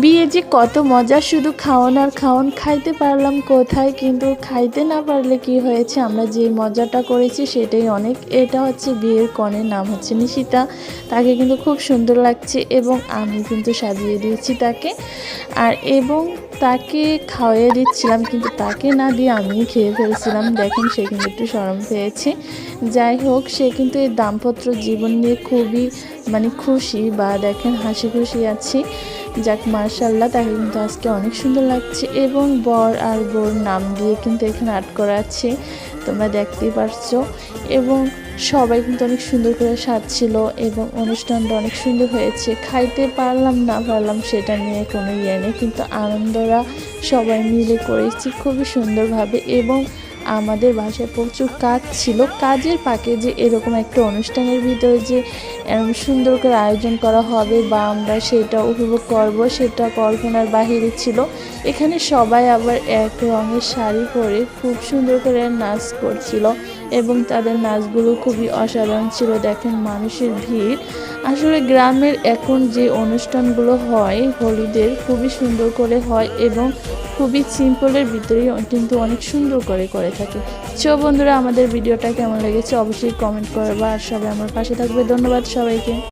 বিয়ে যে কত মজা, শুধু খাওন আর খাওন, খাইতে পারলাম কোথায়, কিন্তু খাইতে না পারলে কি হয়েছে, আমরা যে মজাটা করেছি সেটাই অনেক। এটা হচ্ছে বিয়ের কনের নাম হচ্ছে নিশিতা, তাকে কিন্তু খুব সুন্দর লাগছে এবং আমি কিন্তু সাজিয়ে দিয়েছি তাকে। আর এবং তাকে খাওয়াইয়ে দিচ্ছিলাম, কিন্তু তাকে না দিয়ে আমি খেয়ে ফেলছিলাম। দেখেন সে কিন্তু একটু শরম পেয়েছে। যাই হোক, সে কিন্তু এই দাম্পত্য জীবন নিয়ে খুবই খুশি, বা দেখেন হাসি খুশি আছি। যাক মার্শাল্লাহ, তাকে কিন্তু আজকে অনেক সুন্দর লাগছে এবং বর আর বউর নাম দিয়ে কিন্তু এখানে আর্ট করা আছে, তোমরা দেখতেই পারছো। এবং সবাই কিন্তু অনেক সুন্দর করে সাজছিল এবং অনুষ্ঠানটা অনেক সুন্দর হয়েছে। খাইতে পারলাম না পারলাম সেটা নিয়ে কোনো ইয়ে নেই, কিন্তু আনন্দরা সবাই মিলে করেছি খুবই সুন্দরভাবে। এবং আমাদের বাসায় প্রচুর কাজ ছিল, কাজের ফাঁকে যে এরকম একটা অনুষ্ঠানের ভিতরে যে সুন্দর করে আয়োজন করা হবে বা আমরা সেটা উপভোগ করব, সেটা কল্পনার বাহিরে ছিল। এখানে সবাই আবার এক রঙের শাড়ি পরে খুব সুন্দর করে নাচ করছিল এবং তাদের নাচগুলো খুবই অসাধারণ ছিল। দেখেন মানুষের ভিড়, আসলে গ্রামের এখন যে অনুষ্ঠানগুলো হয় হলুদের, খুবই সুন্দর করে হয় এবং খুবই সিম্পলের ভিতরেই কিন্তু অনেক সুন্দর করে থাকে। সো বন্ধুরা, আমাদের ভিডিওটা কেমন লেগেছে অবশ্যই কমেন্ট করবা, আর সবাই আমার পাশে থাকবে। ধন্যবাদ সবাইকে।